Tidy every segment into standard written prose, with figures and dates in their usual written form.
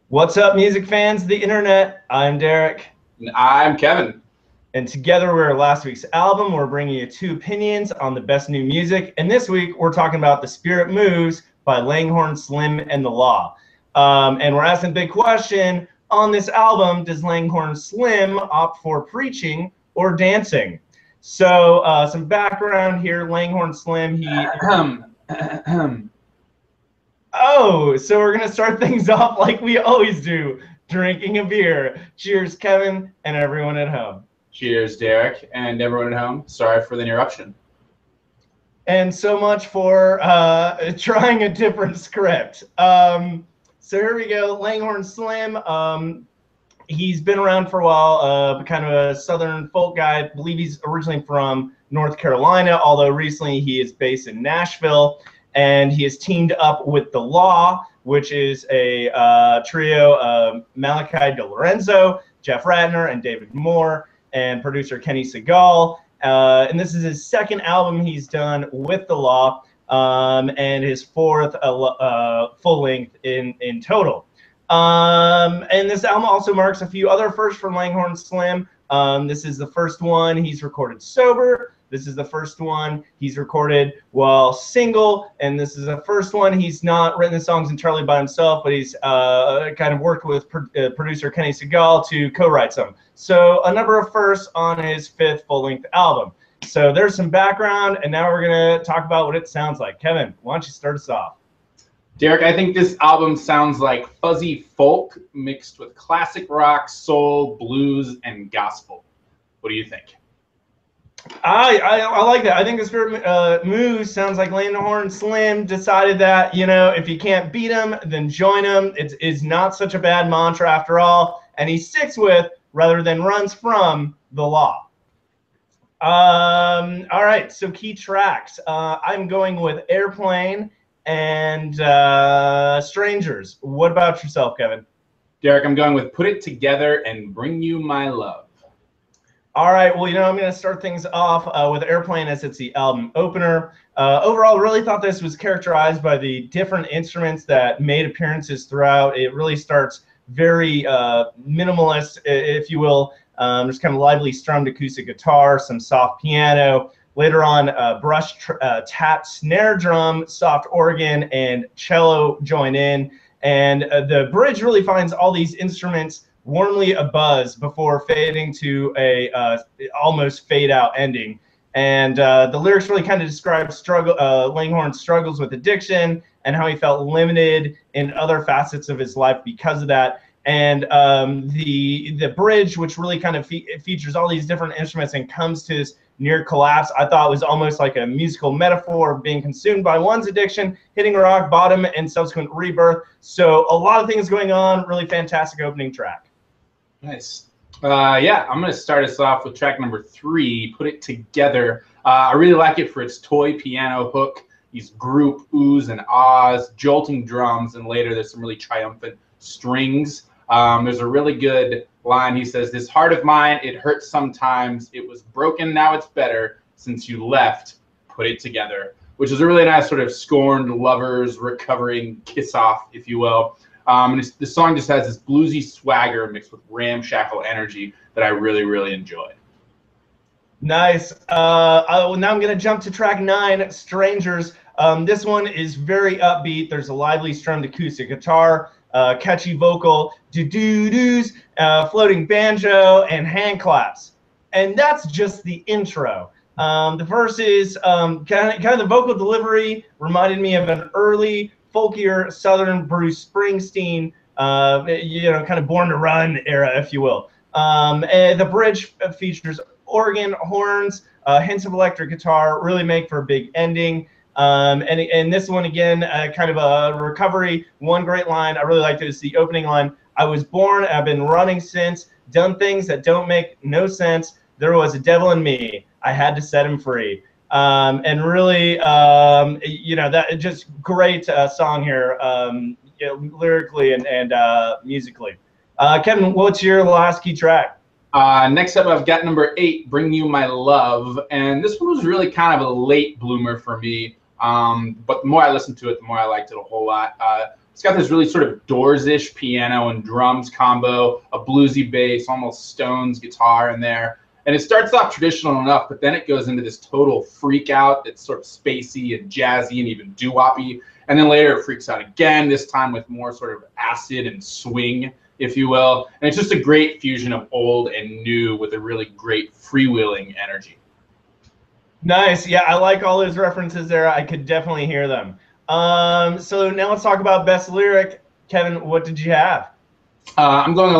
What's up, music fans of the internet? I'm Derek. And I'm Kevin. And together we're last week's album. We're bringing you two opinions on the best new music. And this week we're talking about The Spirit Moves by Langhorne Slim and the Law. And we're asking the big question, on this album, does Langhorne Slim opt for preaching or dancing? So some background here, Langhorne Slim, Oh, so we're going to start things off like we always do, drinking a beer. Cheers, Kevin, and everyone at home. Cheers, Derek, and everyone at home. Sorry for the interruption. And so much for trying a different script. So here we go, Langhorne Slim. He's been around for a while, kind of a southern folk guy. I believe he's originally from North Carolina, although recently he is based in Nashville. And he has teamed up with The Law, which is a trio of Malachi DeLorenzo, Jeff Ratner, and David Moore, and producer Kenny Segal. And this is his second album he's done with The Law, and his fourth full length in total. And this album also marks a few other firsts from Langhorne Slim. This is the first one he's recorded sober. This is the first one he's recorded while single, and this is the first one he's not written the songs entirely by himself, but he's kind of worked with producer Kenny Segal to co-write some. So a number of firsts on his fifth full-length album. So there's some background, and now we're going to talk about what it sounds like. Kevin, why don't you start us off? Derek, I think this album sounds like fuzzy folk mixed with classic rock, soul, blues, and gospel. What do you think? I like that. I think The Spirit Moves sounds like Langhorne Slim decided that, you know, if you can't beat him, then join him. It's not such a bad mantra after all. And he sticks with rather than runs from The Law. All right, so key tracks. I'm going with Airplane and Strangers. What about yourself, Kevin? Derek, I'm going with Put It Together and Bring You My Love. All right, well, you know, I'm going to start things off with Airplane as it's the album opener. Overall, really thought this was characterized by the different instruments that made appearances throughout. It really starts very minimalist, if you will. There's kind of lively strummed acoustic guitar, some soft piano. Later on, brush tap snare drum, soft organ, and cello join in. And the bridge really finds all these instruments warmly abuzz before fading to a almost fade out ending. And the lyrics really kind of describe Langhorne's struggles with addiction and how he felt limited in other facets of his life because of that. And the bridge, which really kind of features all these different instruments and comes to this near collapse, I thought was almost like a musical metaphor of being consumed by one's addiction, hitting rock bottom, and subsequent rebirth. So a lot of things going on. Really fantastic opening track. Nice. Yeah, I'm going to start us off with track number 3, Put It Together. I really like it for its toy piano hook, these group oohs and ahs, jolting drums, and later there's some really triumphant strings. There's a really good line. He says, "This heart of mine, it hurts sometimes. It was broken, now it's better. Since you left, put it together," which is a really nice sort of scorned lovers recovering kiss off, if you will. And the song just has this bluesy swagger mixed with ramshackle energy that I really, really enjoyed. Nice. Now I'm going to jump to track 9, Strangers. This one is very upbeat. There's a lively strummed acoustic guitar, catchy vocal, do-do-doos, floating banjo, and hand claps. And that's just the intro. The verses, kind of the vocal delivery reminded me of an early folkier Southern Bruce Springsteen, you know, kind of Born to Run era, if you will. And the bridge features organ, horns, hints of electric guitar, really make for a big ending. And this one, again, kind of a recovery. One great line I really liked is the opening line. "I was born, I've been running since, done things that don't make no sense. There was a devil in me. I had to set him free." And really, you know, that just great song here, you know, lyrically and musically. Kevin, what's your last key track? Next up, I've got number 8, Bring You My Love. And this one was really kind of a late bloomer for me. But the more I listened to it, the more I liked it a whole lot. It's got this really sort of Doors-ish piano and drums combo, a bluesy bass, almost Stones guitar in there. And it starts off traditional enough, but then it goes into this total freak out that's sort of spacey and jazzy and even doo-woppy. And then later it freaks out again, this time with more sort of acid and swing, if you will. And it's just a great fusion of old and new with a really great freewheeling energy. Nice. Yeah, I like all those references there. I could definitely hear them. So now let's talk about best lyric. Kevin, what did you have? I'm going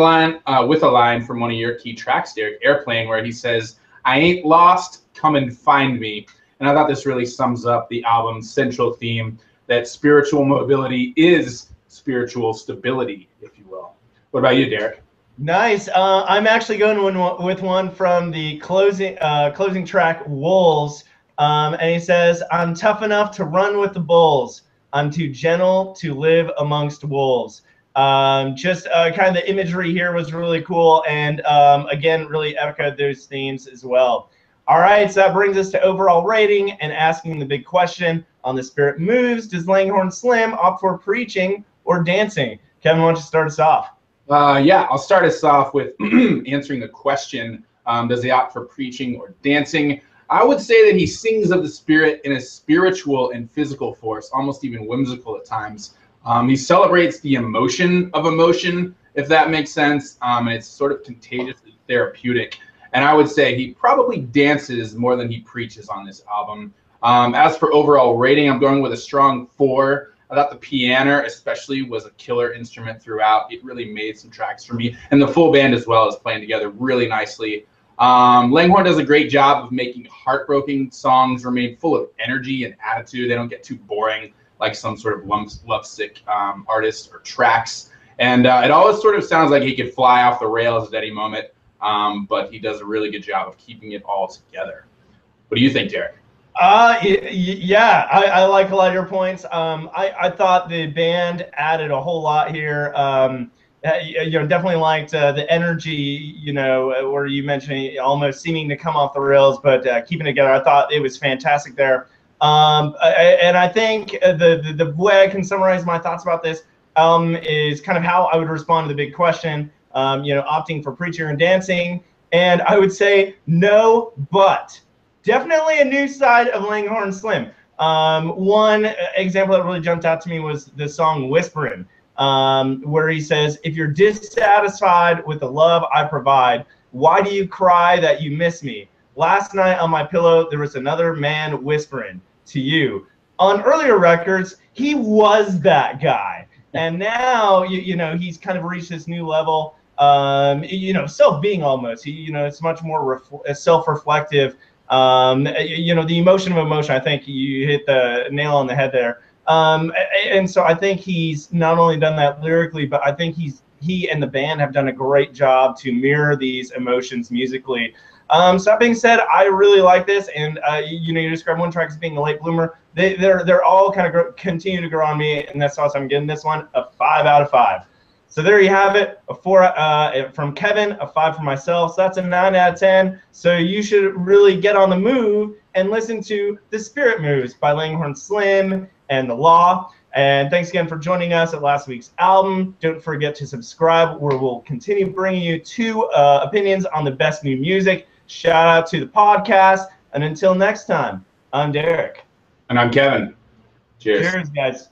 with a line from one of your key tracks, Derek, Airplane, where he says, "I ain't lost, come and find me." And I thought this really sums up the album's central theme, that spiritual mobility is spiritual stability, if you will. What about you, Derek? Nice. I'm actually going with one from the closing track, Wolves. And he says, "I'm tough enough to run with the bulls. I'm too gentle to live amongst wolves." Just kind of the imagery here was really cool. And again, really echoed those themes as well. All right, so that brings us to overall rating and asking the big question on the Spirit Moves. Does Langhorne Slim opt for preaching or dancing? Kevin, why don't you start us off? Yeah, I'll start us off with answering the question, does he opt for preaching or dancing? I would say that he sings of the Spirit in a spiritual and physical force, almost even whimsical at times. He celebrates the emotion of emotion, if that makes sense, and it's sort of contagiously therapeutic. And I would say he probably dances more than he preaches on this album. As for overall rating, I'm going with a strong 4. I thought the piano especially was a killer instrument throughout. It really made some tracks for me. And the full band as well is playing together really nicely. Langhorne does a great job of making heartbroken songs remain full of energy and attitude. They don't get too boring like some sort of lovesick artists or tracks. And it always sort of sounds like he could fly off the rails at any moment. But he does a really good job of keeping it all together. What do you think, Derek? Yeah, I like a lot of your points. I thought the band added a whole lot here. Definitely liked the energy, where you mentioned almost seeming to come off the rails, but keeping it together. I thought it was fantastic there. And I think the way I can summarize my thoughts about this is kind of how I would respond to the big question, opting for preaching and dancing. And I would say no, but definitely a new side of Langhorne Slim. One example that really jumped out to me was the song Whisperin', where he says, "If you're dissatisfied with the love I provide, why do you cry that you miss me? Last night on my pillow, there was another man whispering to you." On earlier records, he was that guy. And now, he's kind of reached this new level, self-being almost. It's much more self-reflective. The emotion of emotion, I think you hit the nail on the head there. And so I think he's not only done that lyrically, but I think he and the band have done a great job to mirror these emotions musically. So that being said, I really like this, and you describe one track as being a late bloomer. They're all kind of continue to grow on me, and that's awesome. I'm giving this one a 5 out of 5. So there you have it, a 4 from Kevin, a 5 for myself. So that's a 9 out of 10. So you should really get on the move and listen to The Spirit Moves by Langhorne Slim and The Law. And thanks again for joining us at last week's album. Don't forget to subscribe, where we'll continue bringing you 2 opinions on the best new music. Shout out to the podcast. And until next time, I'm Derek. And I'm Kevin. Cheers. Cheers, guys.